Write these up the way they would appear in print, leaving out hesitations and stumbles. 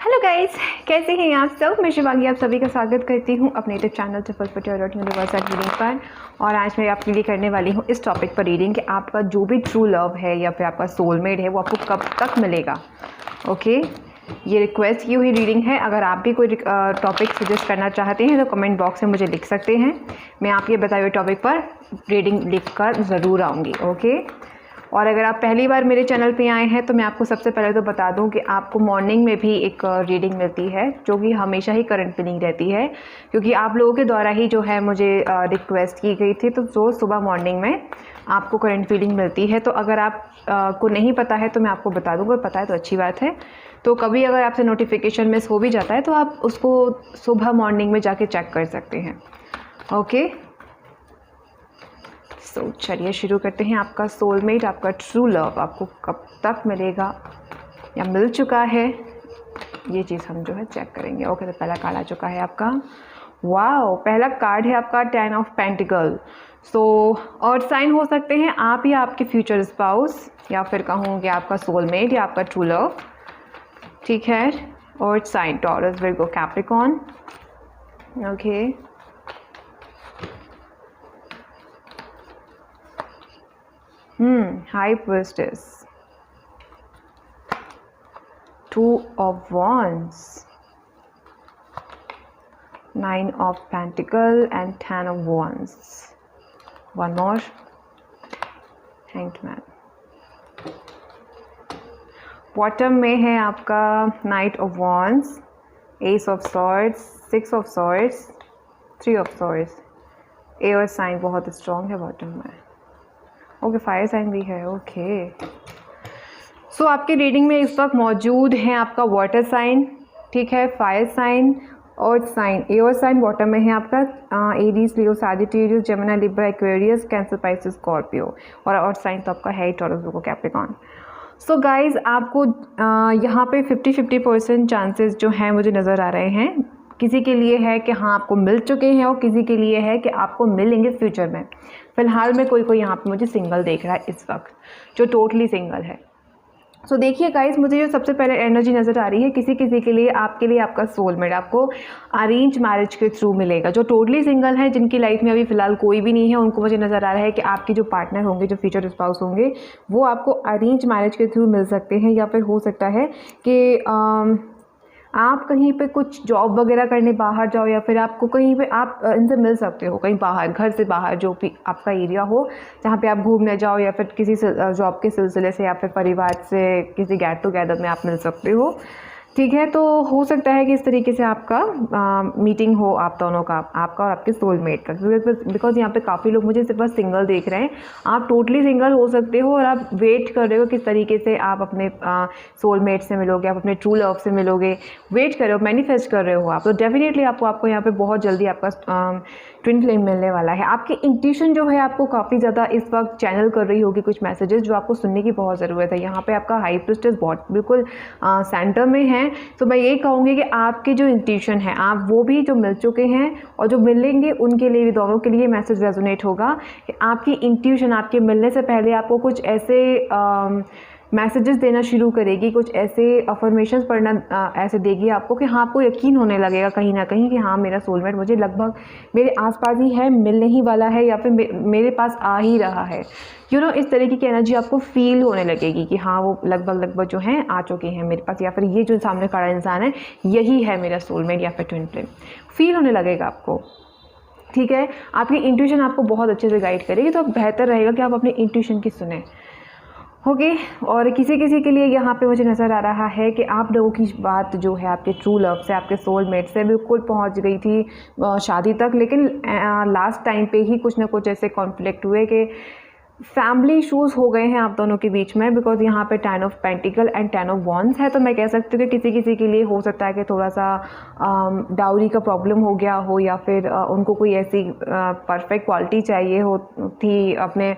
Hello guys, कैसे हैं आप सब। मैं शिवांगी आप सभी का स्वागत करती हूं अपने यूट्यूब चैनल यूनिवर्सल रीडिंग पर। और आज मैं आपके लिए करने वाली हूं इस टॉपिक पर रीडिंग कि आपका जो भी ट्रू लव है या फिर आपका सोलमेट है वो आपको कब तक मिलेगा। ओके, ये रिक्वेस्ट की हुई रीडिंग है। अगर आप भी कोई टॉपिक सजेस्ट करना चाहते हैं तो कमेंट बॉक्स में मुझे लिख सकते हैं। मैं आपके बताए हुए टॉपिक पर रीडिंग लिख कर ज़रूर आऊँगी। ओके, और अगर आप पहली बार मेरे चैनल पे आए हैं तो मैं आपको सबसे पहले तो बता दूं कि आपको मॉर्निंग में भी एक रीडिंग मिलती है जो कि हमेशा ही करंट फीलिंग रहती है, क्योंकि आप लोगों के द्वारा ही जो है मुझे रिक्वेस्ट की गई थी। तो रोज़ सुबह मॉर्निंग में आपको करंट फीलिंग मिलती है। तो अगर आप को नहीं पता है तो मैं आपको बता दूँगा, पता है तो अच्छी बात है। तो कभी अगर आपसे नोटिफिकेशन मिस हो भी जाता है तो आप उसको सुबह मॉर्निंग में जाके चेक कर सकते हैं। ओके, तो चलिए शुरू करते हैं। आपका सोलमेट, आपका ट्रू लव आपको कब तक मिलेगा या मिल चुका है, ये चीज़ हम जो है चेक करेंगे। ओके, तो पहला कार्ड आ चुका है आपका। वाओ, पहला कार्ड है आपका 10 ऑफ पेंटिकल। सो और साइन हो सकते हैं आप या आपके फ्यूचर स्पाउस, या फिर कहूँगी आपका सोलमेट या आपका ट्रू लव। ठीक है, और sign Taurus, Virgo, Capricorn. Okay, high priestess, 2 of wands, 9 of pentacle and 10 of wands. One more, hanged man. Bottom में है आपका knight of wands, ace of swords, 6 of swords, 3 of swords. Air sign बहुत strong है bottom में। Okay, fire sign भी है। Okay, सो आपकी reading में इस वक्त मौजूद हैं आपका वाटर साइन, ठीक है, फायर साइन और साइन। एयर साइन बॉटम में है आपका Aries, Leo, Sagittarius, Gemini, Libra, Aquarius, Cancer, Pisces, Scorpio. और साइन तो आपका है Taurus, Virgo, Capricorn. So guys, आपको यहाँ पे 50-50% चांसेस जो हैं मुझे नज़र आ रहे हैं। किसी के लिए है कि हाँ आपको मिल चुके हैं और किसी के लिए है कि आपको मिलेंगे फ्यूचर में। फ़िलहाल में कोई यहाँ पे मुझे सिंगल देख रहा है इस वक्त, जो टोटली सिंगल है। सो देखिए गाइस, मुझे जो सबसे पहले एनर्जी नज़र आ रही है, किसी किसी के लिए आपके लिए आपका सोलमेट आपको अरेंज मैरिज के थ्रू मिलेगा। जो टोटली सिंगल है, जिनकी लाइफ में अभी फ़िलहाल कोई भी नहीं है, उनको मुझे नज़र आ रहा है कि आपके जो पार्टनर होंगे, जो फ्यूचर स्पाउस होंगे, वो आपको अरेंज मैरिज के थ्रू मिल सकते हैं। या फिर हो सकता है कि आप कहीं पे कुछ जॉब वगैरह करने बाहर जाओ, या फिर आपको कहीं पे आप इनसे मिल सकते हो कहीं बाहर, घर से बाहर, जो भी आपका एरिया हो जहाँ पे आप घूमने जाओ, या फिर किसी जॉब के सिलसिले से, या फिर परिवार से किसी गेट टुगेदर में आप मिल सकते हो। ठीक है, तो हो सकता है कि इस तरीके से आपका मीटिंग हो आप दोनों का, आपका और आपके सोलमेट का। बिकॉज यहाँ पे काफ़ी लोग मुझे सिर्फ बस सिंगल देख रहे हैं। आप टोटली सिंगल हो सकते हो और आप वेट कर रहे हो किस तरीके से आप अपने सोलमेट से मिलोगे, आप अपने ट्रू लव से मिलोगे, वेट कर रहे हो, मैनिफेस्ट कर रहे हो आप। तो डेफिनेटली आपको यहाँ पे बहुत जल्दी आपका ट्विन फ्लेम मिलने वाला है। आपकी इंट्यूशन जो है आपको काफ़ी ज़्यादा इस वक्त चैनल कर रही होगी कुछ मैसेजेस जो आपको सुनने की बहुत ज़रूरत है। यहाँ पे आपका हाई प्रीस्टेस बिल्कुल सेंटर में है। तो मैं ये कहूँगी कि आपकी जो इंट्यूशन है, आप वो भी जो मिल चुके हैं और जो मिलेंगे उनके लिए भी, दोनों के लिए मैसेज रेजोनेट होगा कि आपकी इंट्यूशन आपके मिलने से पहले आपको कुछ ऐसे मैसेजेस देना शुरू करेगी, कुछ ऐसे अफर्मेशंस पढ़ना ऐसे देगी आपको कि हाँ, आपको यकीन होने लगेगा कहीं ना कहीं कि हाँ, मेरा सोलमेट मुझे लगभग मेरे आसपास ही है, मिलने ही वाला है, या फिर मेरे पास आ ही रहा है। इस तरीके की एनर्जी आपको फील होने लगेगी कि हाँ, वो लगभग जो हैं आ चुके हैं मेरे पास, या फिर ये जो सामने खड़ा इंसान है यही है मेरा सोलमेट या फिर ट्विन फ्लेम। फील होने लगेगा आपको। ठीक है, आपकी इंट्यूशन आपको बहुत अच्छे से गाइड करेगी। तो बेहतर रहेगा कि आप अपनी इंट्यूशन की सुने। ओके, और किसी किसी के लिए यहाँ पे मुझे नज़र आ रहा है कि आप लोगों की बात जो है आपके ट्रू लव से, आपके सोलमेट से बिल्कुल पहुँच गई थी शादी तक, लेकिन लास्ट टाइम पे ही कुछ ना कुछ ऐसे कॉन्फ्लिक्ट हुए कि फैमिली इशूज़ हो गए हैं आप दोनों के बीच में। बिकॉज यहाँ पे 10 of pentacle and 10 of wands है। तो मैं कह सकती हूँ कि किसी किसी के लिए हो सकता है कि थोड़ा सा डाउरी का प्रॉब्लम हो गया हो, या फिर उनको कोई ऐसी परफेक्ट क्वालिटी चाहिए हो थी अपने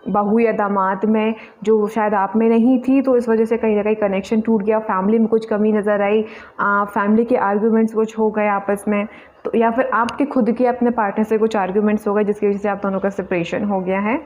बहू या दामाद में, जो शायद आप में नहीं थी। तो इस वजह से कहीं ना कहीं कनेक्शन टूट गया, फैमिली में कुछ कमी नज़र आई, फैमिली के आर्ग्यूमेंट्स कुछ हो गए आपस में। तो या फिर आपके खुद के अपने पार्टनर से कुछ आर्ग्यूमेंट्स हो गए जिसकी वजह से आप दोनों का सेपरेशन हो गया है।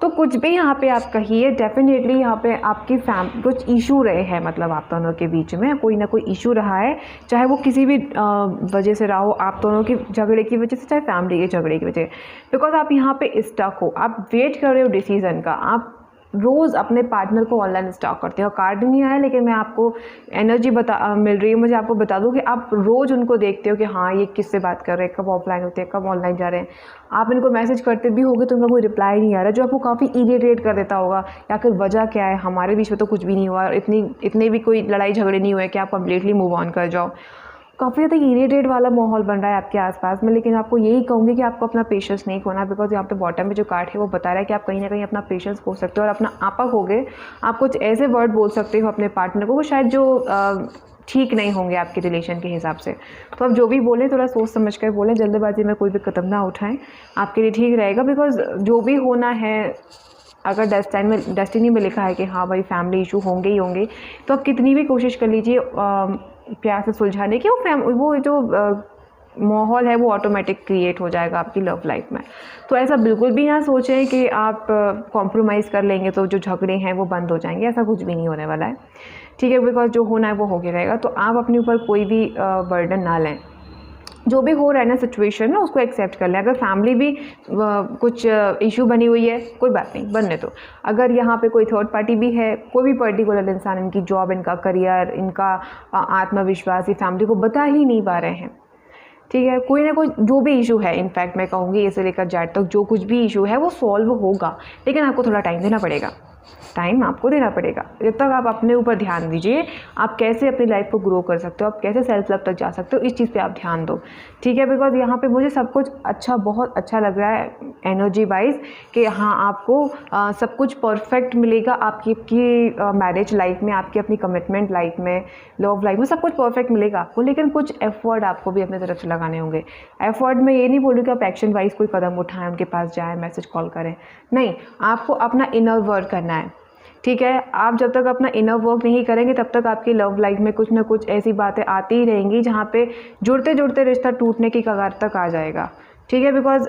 तो कुछ भी यहाँ पे आप कहिए, डेफिनेटली यहाँ पे आपकी कुछ इशू रहे हैं, मतलब आप दोनों के बीच में कोई ना कोई इशू रहा है, चाहे वो किसी भी वजह से रहा हो, आप दोनों की झगड़े की वजह से, चाहे फैमिली के झगड़े की वजह, बिकॉज आप यहाँ पे स्टक हो, आप वेट कर रहे हो डिसीज़न का। आप रोज़ अपने पार्टनर को ऑनलाइन स्टॉक करते हो, कार्ड नहीं आया लेकिन मैं आपको एनर्जी मिल रही है, मुझे आपको बता दूं कि आप रोज़ उनको देखते हो कि हाँ ये किससे बात कर रहे हैं, कब ऑफलाइन होते हैं, कब ऑनलाइन जा रहे हैं। आप इनको मैसेज करते भी होगे तो उनका कोई रिप्लाई नहीं आ रहा, जो आपको काफ़ी इरिटेट कर देता होगा। या फिर वजह क्या है, हमारे बीच में तो कुछ भी नहीं हुआ, इतने भी कोई लड़ाई झगड़े नहीं हुए कि आप कम्प्लीटली मूव ऑन कर जाओ। काफ़ी ज़्यादा इरिटेट वाला माहौल बन रहा है आपके आसपास में। लेकिन आपको यही कहूँगी कि आपको अपना पेशेंस नहीं खोना, बिकॉज यहाँ पे बॉटम में जो कार्ड है वो बता रहा है कि आप कहीं ना कहीं अपना पेशेंस खो सकते हो और अपना आपा खोगे। आप कुछ ऐसे वर्ड बोल सकते हो अपने पार्टनर को वो शायद जो ठीक नहीं होंगे आपके रिलेशन के हिसाब से। तो आप जो भी बोलें थोड़ा सोच समझ कर बोलें, जल्दबाजी में कोई भी कदम ना उठाएं, आपके लिए ठीक रहेगा। बिकॉज जो भी होना है, अगर डेस्टिनी में लिखा है कि हाँ भाई फैमिली इशू होंगे ही होंगे, तो आप कितनी भी कोशिश कर लीजिए प्यार से सुलझाने की, वो जो माहौल है वो ऑटोमेटिक क्रिएट हो जाएगा आपकी लव लाइफ में। तो ऐसा बिल्कुल भी ना सोचें कि आप कॉम्प्रोमाइज़ कर लेंगे तो जो झगड़े हैं वो बंद हो जाएंगे, ऐसा कुछ भी नहीं होने वाला है, ठीक है। बिकॉज जो होना है वो हो गया रहेगा। तो आप अपने ऊपर कोई भी बर्डन ना लें, जो भी हो रहा है ना सिचुएशन में उसको एक्सेप्ट कर लें। अगर फैमिली भी कुछ इशू बनी हुई है, कोई बात नहीं, बनने दो। अगर यहाँ पे कोई थर्ड पार्टी भी है, कोई भी पर्टिकुलर इंसान, इनकी जॉब, इनका करियर, इनका आत्मविश्वास, ये फैमिली को बता ही नहीं पा रहे हैं, ठीक है। कोई ना कोई जो भी इशू है, इनफैक्ट मैं कहूँगी इसे लेकर जेड तक जो कुछ भी इशू है वो सॉल्व होगा, लेकिन आपको थोड़ा टाइम देना पड़ेगा। टाइम आपको देना पड़ेगा। जब तक आप अपने ऊपर ध्यान दीजिए, आप कैसे अपनी लाइफ को ग्रो कर सकते हो, आप कैसे सेल्फ लव तक जा सकते हो, इस चीज़ पे आप ध्यान दो, ठीक है। बिकॉज यहाँ पे मुझे सब कुछ अच्छा, बहुत अच्छा लग रहा है एनर्जी वाइज कि हाँ आपको सब कुछ परफेक्ट मिलेगा आपकी मैरिज लाइफ में, आपकी अपनी कमिटमेंट लाइफ में, लव लाइफ में, सब कुछ परफेक्ट मिलेगा आपको। लेकिन कुछ एफर्ट आपको भी अपनी तरफ से लगाने होंगे। एफर्ट में ये नहीं बोलूँ कि आप एक्शन वाइज कोई कदम उठाएं, उनके पास जाएँ, मैसेज कॉल करें, नहीं, आपको अपना इनर वर्क करना है, ठीक है। आप जब तक अपना इनर वर्क नहीं करेंगे तब तक आपकी लव लाइफ में कुछ ना कुछ ऐसी बातें आती ही रहेंगी जहाँ पे जुड़ते जुड़ते रिश्ता टूटने की कगार तक आ जाएगा, ठीक है। बिकॉज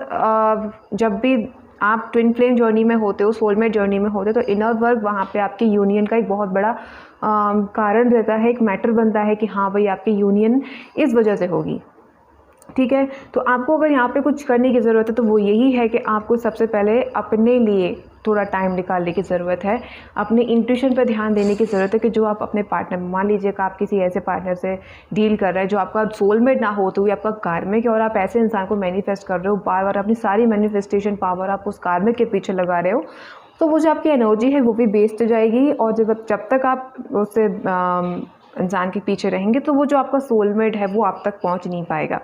जब भी आप ट्विन फ्लेम जर्नी में होते हो, सोलमेट जर्नी में होते हो, तो इनर वर्क वहाँ पे आपकी यूनियन का एक बहुत बड़ा कारण रहता है, एक मैटर बनता है कि हाँ भाई आपकी यूनियन इस वजह से होगी, ठीक है। तो आपको अगर यहाँ पे कुछ करने की ज़रूरत है तो वो यही है कि आपको सबसे पहले अपने लिए थोड़ा टाइम निकालने की ज़रूरत है, अपने इंट्यूशन पर ध्यान देने की ज़रूरत है कि जो आप अपने पार्टनर, मान लीजिएगा आप किसी ऐसे पार्टनर से डील कर रहे हैं जो आपका सोलमेट ना हो तो भी आपका कार्मिक है, और आप ऐसे इंसान को मैनिफेस्ट कर रहे हो, बार बार अपनी सारी मैनिफेस्टेशन पावर आप उस कार्मिक के पीछे लगा रहे हो, तो वो जो आपकी एनर्जी है वो भी वेस्ट जाएगी। और जब तक आप उससे इंसान के पीछे रहेंगे तो वो जो आपका सोलमेट है वो आप तक पहुंच नहीं पाएगा।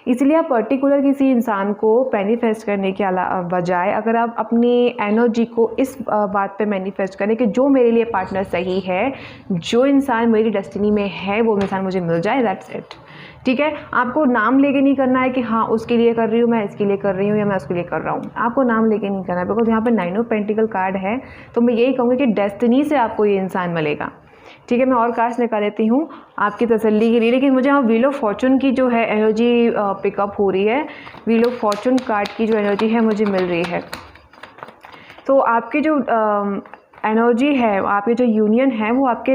इसलिए आप पर्टिकुलर किसी इंसान को मैनिफेस्ट करने के बजाय अगर आप अपनी एनर्जी को इस बात पे मैनिफेस्ट करें कि जो मेरे लिए पार्टनर सही है, जो इंसान मेरी डेस्टिनी में है वो इंसान मुझे मिल जाए, दैट्स इट, ठीक है। आपको नाम लेके नहीं करना है कि हाँ उसके लिए कर रही हूँ, मैं इसके लिए कर रही हूँ, या मैं उसके लिए कर रहा हूँ, आपको नाम लेके नहीं करना है। बिकॉज यहाँ पे 9 ऑफ पेंटिकल कार्ड है, तो मैं यही कहूँगी कि डेस्टिनी से आपको ये इंसान मिलेगा, ठीक है। मैं और कार्ड्स निकाल लेती हूँ आपकी तसल्ली के लिए, लेकिन मुझे यहाँ व्हील ऑफ फॉर्चून की जो है एनर्जी पिकअप हो रही है। व्हील ऑफ फॉर्चून कार्ड की जो एनर्जी है मुझे मिल रही है, तो आपकी जो एनर्जी है, आपकी जो यूनियन है वो आपके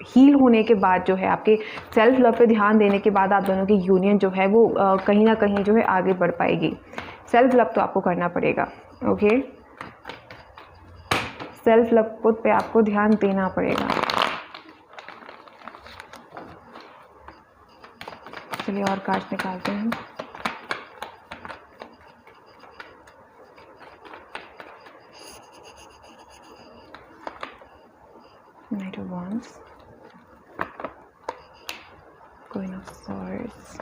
हील होने के बाद जो है, आपके सेल्फ लव पे ध्यान देने के बाद आप दोनों की यूनियन जो है वो कहीं ना कहीं जो है आगे बढ़ पाएगी। सेल्फ लव तो आपको करना पड़ेगा, ओके, सेल्फ लव पे आपको ध्यान देना पड़ेगा। चलिए और कार्ड्स निकालते हैं। Knight of Wands, Queen of Swords,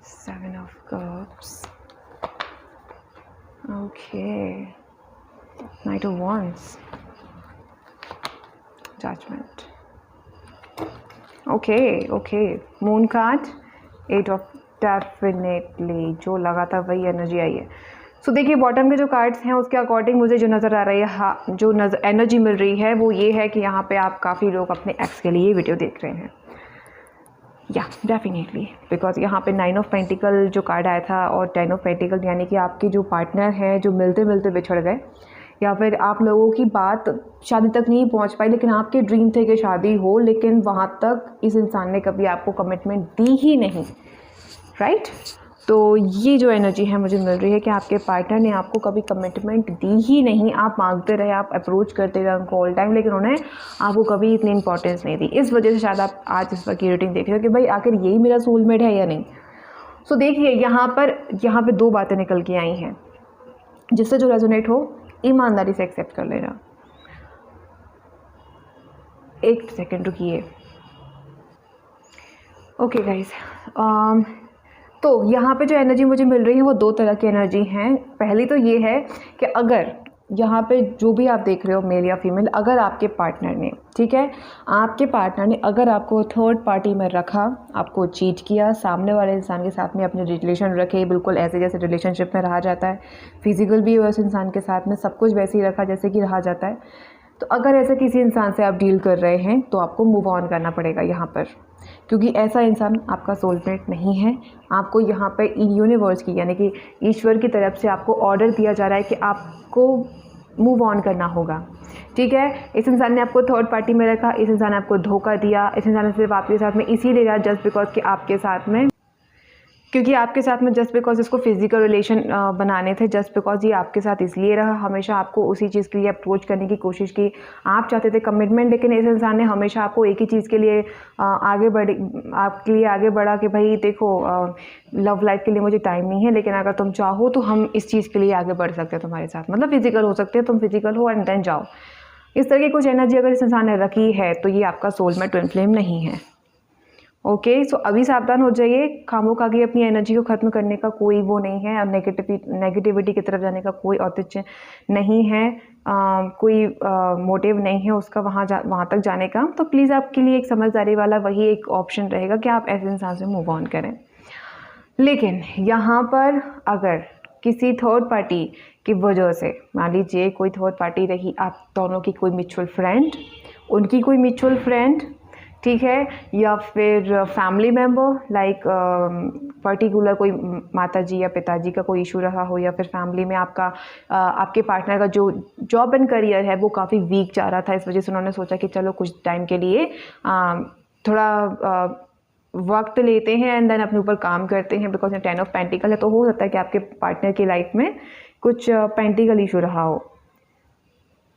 Seven of Cups, okay, Knight of Wands, Judgment, okay, Moon card, 8 of definitely जो लगा था वही एनर्जी आई है। सो देखिए बॉटम के जो कार्ड्स हैं उसके अकॉर्डिंग मुझे जो नज़र आ रही है, हाँ, जो एनर्जी मिल रही है वो ये है कि यहाँ पे आप काफ़ी लोग अपने एक्स के लिए वीडियो देख रहे हैं। या डेफिनेटली, बिकॉज यहाँ पे 9 ऑफ पेंटिकल जो कार्ड आया था और 10 ऑफ पेंटिकल, यानी कि आपके जो पार्टनर हैं जो मिलते मिलते बिछड़ गए, या फिर आप लोगों की बात शादी तक नहीं पहुंच पाई, लेकिन आपके ड्रीम थे कि शादी हो, लेकिन वहाँ तक इस इंसान ने कभी आपको कमिटमेंट दी ही नहीं, राइट। तो ये जो एनर्जी है मुझे मिल रही है कि आपके पार्टनर ने आपको कभी कमिटमेंट दी ही नहीं। आप मांगते रहे, आप अप्रोच करते रहे उनको ऑल टाइम, लेकिन उन्हें आपको कभी इतनी इंपॉर्टेंस नहीं दी। इस वजह से शायद आप आज इस वक्त रीडिंग देख रहे हो कि भाई आखिर यही मेरा सोलमेट है या नहीं। सो देखिए यहाँ पर 2 बातें निकल के आई हैं, जिससे जो रेजोनेट हो ईमानदारी से एक्सेप्ट कर लेना। एक सेकेंड रुकिए। ओके गाइज, तो यहाँ पे जो एनर्जी मुझे मिल रही है वो 2 तरह की एनर्जी हैं। पहली तो ये है कि अगर यहाँ पे जो भी आप देख रहे हो मेल या फीमेल, अगर आपके पार्टनर ने, ठीक है, आपके पार्टनर ने अगर आपको थर्ड पार्टी में रखा, आपको चीट किया, सामने वाले इंसान के साथ में अपने रिलेशन रखे बिल्कुल ऐसे जैसे रिलेशनशिप में रहा जाता है, फिजिकल भी उस इंसान के साथ में सब कुछ वैसे ही रखा जैसे कि रहा जाता है, तो अगर ऐसे किसी इंसान से आप डील कर रहे हैं तो आपको मूव ऑन करना पड़ेगा यहाँ पर, क्योंकि ऐसा इंसान आपका सोलमेट नहीं है। आपको यहाँ पे यूनिवर्स की, यानी कि ईश्वर की तरफ से आपको ऑर्डर दिया जा रहा है कि आपको मूव ऑन करना होगा, ठीक है। इस इंसान ने आपको थर्ड पार्टी में रखा, इस इंसान ने आपको धोखा दिया, इस इंसान ने सिर्फ आपके साथ में इसीलिए रहा जस्ट बिकॉज कि आपके साथ में, क्योंकि आपके साथ में जस्ट बिकॉज इसको फिजिकल रिलेशन बनाने थे, जस्ट बिकॉज ये आपके साथ इसलिए रहा, हमेशा आपको उसी चीज़ के लिए अप्रोच करने की कोशिश की। आप चाहते थे कमिटमेंट, लेकिन इस इंसान ने हमेशा आपको एक ही चीज़ के लिए आपके लिए आगे बढ़ा कि भाई देखो लव लाइफ के लिए मुझे टाइम नहीं है, लेकिन अगर तुम चाहो तो हम इस चीज़ के लिए आगे बढ़ सकते हैं तुम्हारे साथ, मतलब फिजिकल हो सकते हैं, तुम फिजिकल हो एंड देन जाओ। इस तरह की कुछ एनर्जी अगर इस इंसान ने रखी है तो ये आपका सोलमेट ट्विन फ्लेम नहीं है। ओके, सो अभी सावधान हो जाइए, खामोखागी अपनी एनर्जी को ख़त्म करने का कोई वो नहीं है, और नेगेटिविटी की तरफ जाने का कोई औचित्य नहीं है, कोई मोटिव नहीं है उसका वहाँ तक जाने का। तो प्लीज़ आपके लिए एक समझदारी वाला वही एक ऑप्शन रहेगा कि आप ऐसे इंसान से मूव ऑन करें। लेकिन यहाँ पर अगर किसी थर्ड पार्टी की वजह से, मान लीजिए कोई थर्ड पार्टी रही, आप दोनों की कोई म्यूचुअल फ्रेंड, उनकी कोई म्यूचुअल फ्रेंड, ठीक है, या फिर फैमिली मेम्बर लाइक पर्टिकुलर कोई माता जी या पिताजी का कोई इशू रहा हो, या फिर फैमिली में आपके पार्टनर का जो जॉब एंड करियर है वो काफ़ी वीक जा रहा था, इस वजह से उन्होंने सोचा कि चलो कुछ टाइम के लिए थोड़ा वक्त लेते हैं एंड देन अपने ऊपर काम करते हैं, बिकॉज 10 ऑफ पेंटिकल है, तो हो सकता है कि आपके पार्टनर की लाइफ में कुछ पेंटिकल इशू रहा हो।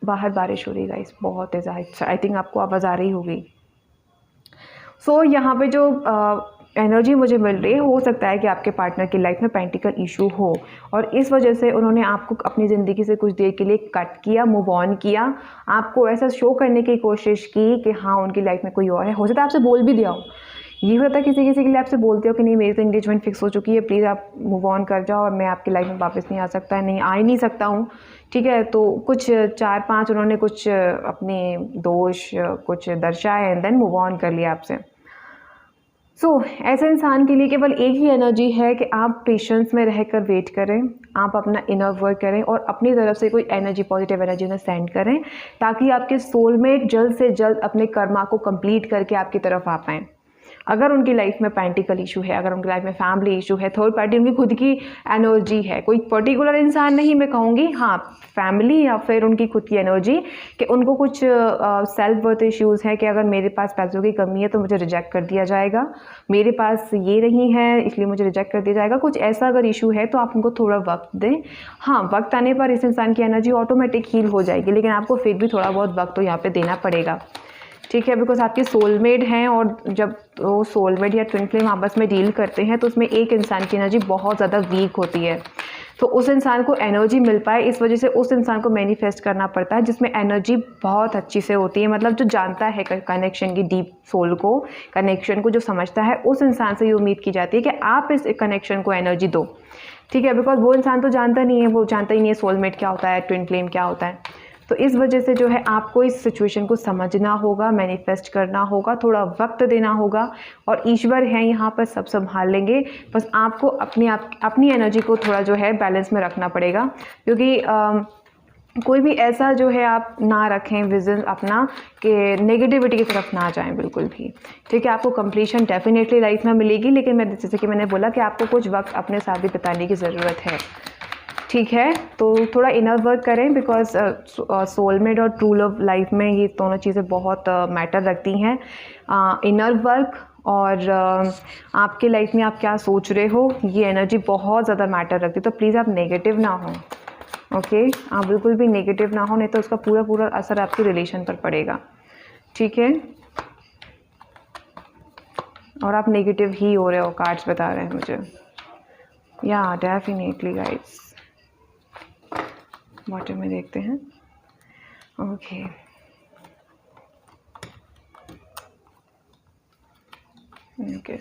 बाहर बारिश हो रही गाइस, बहुत तेज़, आई थिंक आपको आवाज़ आ रही होगी। सो यहाँ पे जो एनर्जी मुझे मिल रही है, हो सकता है कि आपके पार्टनर की लाइफ में पेंटिकल इशू हो, और इस वजह से उन्होंने आपको अपनी ज़िंदगी से कुछ देर के लिए कट किया, मूव ऑन किया, आपको ऐसा शो करने की कोशिश की कि हाँ उनकी लाइफ में कोई और है। हो सकता है आपसे बोल भी दिया हो, ये होता है किसी के लिए आपसे बोलते हो कि नहीं मेरी तो एंगेजमेंट फिक्स हो चुकी है, प्लीज़ आप मूव ऑन कर जाओ और मैं आपकी लाइफ में वापस नहीं आ सकता है, नहीं आ ही नहीं सकता हूँ, ठीक है। तो कुछ 4-5 उन्होंने कुछ अपने दोष कुछ दर्शाए एंड देन मूव ऑन कर लिया आपसे। सो ऐसे इंसान के लिए केवल एक ही एनर्जी है कि आप पेशेंस में रहकर वेट करें, आप अपना इनर वर्क करें और अपनी तरफ से कोई एनर्जी, पॉजिटिव एनर्जी उन्हें सेंड करें, ताकि आपके सोलमेट जल्द से जल्द अपने कर्मा को कंप्लीट करके आपकी तरफ आ पाएँ। अगर उनकी लाइफ में पेंटिकल इशू है, अगर उनकी लाइफ में फैमिली इशू है, थर्ड पार्टी उनकी खुद की एनर्जी है, कोई पर्टिकुलर इंसान नहीं मैं कहूँगी, हाँ फैमिली या फिर उनकी खुद की एनर्जी, कि उनको कुछ सेल्फ वर्थ इश्यूज़ हैं कि अगर मेरे पास पैसों की कमी है तो मुझे रिजेक्ट कर दिया जाएगा, मेरे पास ये नहीं है इसलिए मुझे रिजेक्ट कर दिया जाएगा, कुछ ऐसा अगर इशू है तो आप उनको थोड़ा वक्त दें। हाँ, वक्त आने पर इस इंसान की एनर्जी ऑटोमेटिक हील हो जाएगी, लेकिन आपको फिर भी थोड़ा बहुत वक्त तो यहाँ पे देना पड़ेगा, ठीक है, बिकॉज आपके सोलमेट हैं, और जब वो सोलमेट या ट्विन फ्लेम आपस में डील करते हैं तो उसमें एक इंसान की एनर्जी बहुत ज़्यादा वीक होती है, तो उस इंसान को एनर्जी मिल पाए इस वजह से उस इंसान को मैनिफेस्ट करना पड़ता है जिसमें एनर्जी बहुत अच्छी से होती है, मतलब जो जानता है कनेक्शन की डीप सोल को, कनेक्शन को जो समझता है, उस इंसान से ये उम्मीद की जाती है कि आप इस कनेक्शन को एनर्जी दो, ठीक है, बिकॉज वो इंसान तो जानता नहीं है, वो जानता ही नहीं है सोलमेट क्या होता है, ट्विन फ्लेम क्या होता है। तो इस वजह से जो है आपको इस सिचुएशन को समझना होगा, मैनिफेस्ट करना होगा, थोड़ा वक्त देना होगा, और ईश्वर हैं यहाँ पर, सब संभाल लेंगे, बस आपको अपनी एनर्जी को थोड़ा जो है बैलेंस में रखना पड़ेगा, क्योंकि कोई भी ऐसा जो है आप ना रखें विजन अपना कि नेगेटिविटी की तरफ ना जाएं बिल्कुल भी। ठीक है, आपको कंप्लीशन डेफिनेटली लाइफ में मिलेगी, लेकिन मैं जैसे कि मैंने बोला कि आपको कुछ वक्त अपने साथ भी बिताने की ज़रूरत है। ठीक है, तो थोड़ा इनर वर्क करें, बिकॉज सोलमेट और ट्रू लव लाइफ में ये दोनों चीज़ें बहुत मैटर रखती हैं। इनर वर्क और आपके लाइफ में आप क्या सोच रहे हो, ये एनर्जी बहुत ज़्यादा मैटर रखती है। तो प्लीज़ आप नेगेटिव ना हो, ओके आप बिल्कुल भी नेगेटिव ना हो, नहीं तो उसका पूरा पूरा असर आपके रिलेशन पर पड़ेगा। ठीक है, और आप नेगेटिव ही हो रहे हो, कार्ड्स बता रहे हैं मुझे। या डेफिनेटली गाइस, बॉटम में देखते हैं। ओके ओके,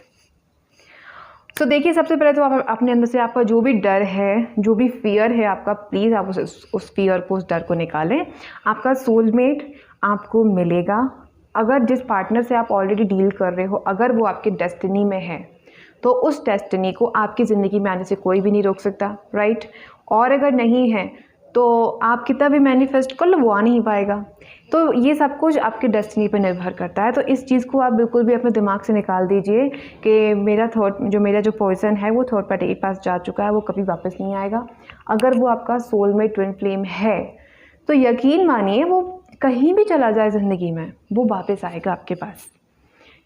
तो देखिए सबसे पहले तो आप अपने अंदर से आपका जो भी डर है, जो भी फियर है आपका, प्लीज़ आप उस फियर को, उस डर को निकालें। आपका सोलमेट आपको मिलेगा। अगर जिस पार्टनर से आप ऑलरेडी डील कर रहे हो, अगर वो आपके डेस्टिनी में है, तो उस डेस्टिनी को आपकी ज़िंदगी में आने से कोई भी नहीं रोक सकता, राइट। और अगर नहीं है तो आप कितना भी मैनिफेस्ट कर लो, वो आ नहीं पाएगा। तो ये सब कुछ आपके डेस्टिनी पर निर्भर करता है। तो इस चीज़ को आप बिल्कुल भी अपने दिमाग से निकाल दीजिए कि मेरा पर्सन है वो थर्ड पार्टी के पास जा चुका है, वो कभी वापस नहीं आएगा। अगर वो आपका सोलमेट ट्विन फ्लेम है तो यकीन मानिए वो कहीं भी चला जाए ज़िंदगी में, वो वापस आएगा आपके पास।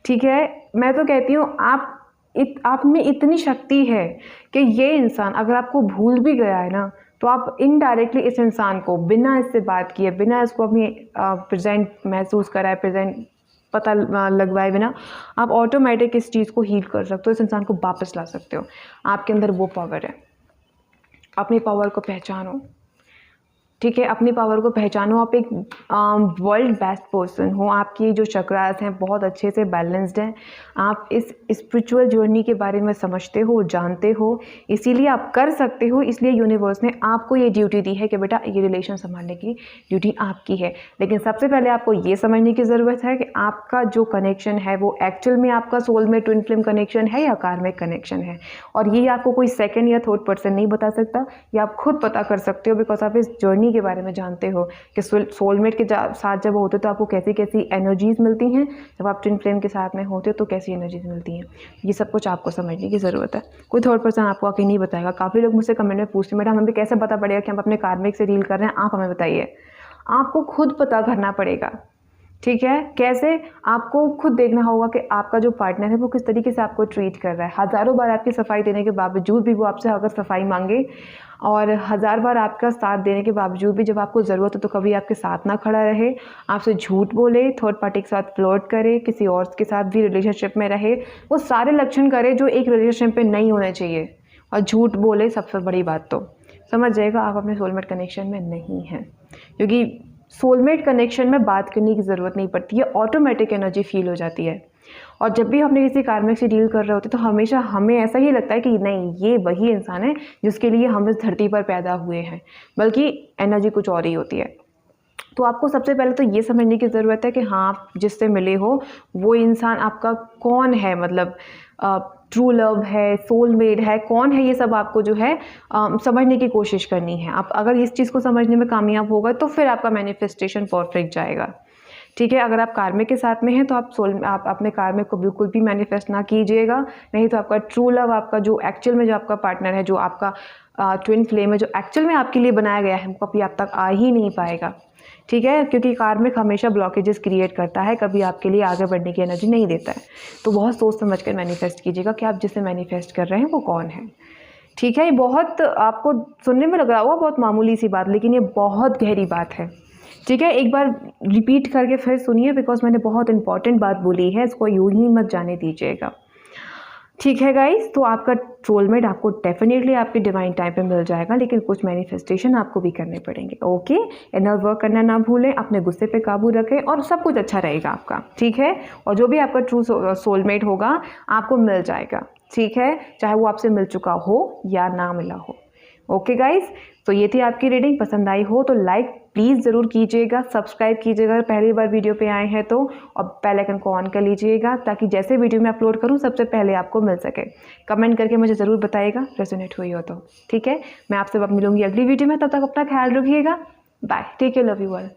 ठीक है, मैं तो कहती हूँ आप में इतनी शक्ति है कि ये इंसान अगर आपको भूल भी गया है ना, तो आप इनडायरेक्टली इस इंसान को बिना इससे बात किए, बिना इसको अपनी प्रेजेंट महसूस कराए, प्रेजेंट पता लगवाए बिना, आप ऑटोमेटिक इस चीज़ को हील कर सकते हो, इस इंसान को वापस ला सकते हो। आपके अंदर वो पावर है। अपनी पावर को पहचानो। ठीक है, अपनी पावर को पहचानो। आप एक वर्ल्ड बेस्ट पर्सन हो। आपकी जो चक्रास हैं बहुत अच्छे से बैलेंस्ड हैं। आप इस स्पिरिचुअल जर्नी के बारे में समझते हो, जानते हो, इसीलिए आप कर सकते हो। इसलिए यूनिवर्स ने आपको ये ड्यूटी दी है कि बेटा ये रिलेशन संभालने की ड्यूटी आपकी है। लेकिन सबसे पहले आपको ये समझने की ज़रूरत है कि आपका जो कनेक्शन है वो एक्चुअल में आपका सोलमेट ट्विन फ्लेम कनेक्शन है या कार्मिक कनेक्शन है। और ये आपको कोई सेकेंड या थर्ड पर्सन नहीं बता सकता, ये आप खुद पता कर सकते हो, बिकॉज आप इस जर्नी के बारे में जानते हो कि सोलमेट के साथ जब होते हो तो आपको कैसी कैसी एनर्जीज मिलती हैं, जब आप ट्विन फ्लेम के साथ में होते हो तो कैसी एनर्जीज मिलती हैं। ये सब कुछ आपको समझने की ज़रूरत है। कोई थर्ड पर्सन आपको आके नहीं बताएगा। काफ़ी लोग मुझसे कमेंट में पूछते हैं मैडम हमें कैसे पता पड़ेगा कि हम अपने कार्मिक से डील कर रहे हैं, आप हमें बताइए। आपको खुद पता करना पड़ेगा। ठीक है, कैसे? आपको खुद देखना होगा कि आपका जो पार्टनर है वो किस तरीके से आपको ट्रीट कर रहा है। हज़ारों बार आपकी सफाई देने के बावजूद भी वो आपसे अगर सफाई मांगे, और हज़ार बार आपका साथ देने के बावजूद भी जब आपको ज़रूरत हो तो कभी आपके साथ ना खड़ा रहे, आपसे झूठ बोले, थर्ड पार्टी के साथ फ्लर्ट करे, किसी और के साथ भी रिलेशनशिप में रहे, वो सारे लक्षण करे जो एक रिलेशनशिप में नहीं होने चाहिए, और झूठ बोले सबसे बड़ी बात, तो समझ जाएगा आप अपने सोलमेट कनेक्शन में नहीं हैं। क्योंकि सोलमेट कनेक्शन में बात करने की ज़रूरत नहीं पड़ती है, ऑटोमेटिक एनर्जी फील हो जाती है। और जब भी हमने किसी कार्मिक से डील कर रहे होते तो हमेशा हमें ऐसा ही लगता है कि नहीं ये वही इंसान है जिसके लिए हम इस धरती पर पैदा हुए हैं, बल्कि एनर्जी कुछ और ही होती है। तो आपको सबसे पहले तो ये समझने की ज़रूरत है कि हाँ आप जिससे मिले हो वो इंसान आपका कौन है, मतलब ट्रू लव है, सोलमेट है, कौन है, ये सब आपको जो है समझने की कोशिश करनी है। आप अगर इस चीज़ को समझने में कामयाब होगा तो फिर आपका मैनिफेस्टेशन परफेक्ट जाएगा। ठीक है, अगर आप कार्मिक के साथ में हैं तो आप अपने कार्मिक को बिल्कुल भी मैनिफेस्ट ना कीजिएगा, नहीं तो आपका ट्रू लव, आपका जो एक्चुअल में जो आपका पार्टनर है, जो आपका ट्विन फ्लेम है, जो एक्चुअल में आपके लिए बनाया गया है, वो कभी आप तक आ ही नहीं पाएगा। ठीक है, क्योंकि कार्मिक हमेशा ब्लॉकेजेस क्रिएट करता है, कभी आपके लिए आगे बढ़ने की एनर्जी नहीं देता है। तो बहुत सोच समझ कर मैनिफेस्ट कीजिएगा कि आप जिसे मैनिफेस्ट कर रहे हैं वो कौन है। ठीक है, ये बहुत आपको सुनने में लग रहा होगा बहुत मामूली सी बात, लेकिन ये बहुत गहरी बात है। ठीक है, एक बार रिपीट करके फिर सुनिए, बिकॉज मैंने बहुत इंपॉर्टेंट बात बोली है, इसको यूं ही मत जाने दीजिएगा। ठीक है गाइस, तो आपका सोलमेट आपको डेफिनेटली आपके डिवाइन टाइम पे मिल जाएगा, लेकिन कुछ मैनिफेस्टेशन आपको भी करने पड़ेंगे। ओके, इनर वर्क करना ना भूलें, अपने गुस्से पे काबू रखें और सब कुछ अच्छा रहेगा आपका। ठीक है, और जो भी आपका ट्रू सोलमेट होगा आपको मिल जाएगा। ठीक है, चाहे वो आपसे मिल चुका हो या ना मिला हो। ओके गाइस, तो ये थी आपकी रीडिंग। पसंद आई हो तो लाइक प्लीज़ ज़रूर कीजिएगा, सब्सक्राइब कीजिएगा पहली बार वीडियो पे आए हैं तो, और बेल आइकन को ऑन कर लीजिएगा ताकि जैसे वीडियो मैं अपलोड करूं सबसे पहले आपको मिल सके। कमेंट करके मुझे ज़रूर बताइएगा रेजोनेट हुई हो तो। ठीक है, मैं आपसे अब मिलूंगी अगली वीडियो में, तब तक अपना ख्याल रखिएगा। Bye, take care, love you all.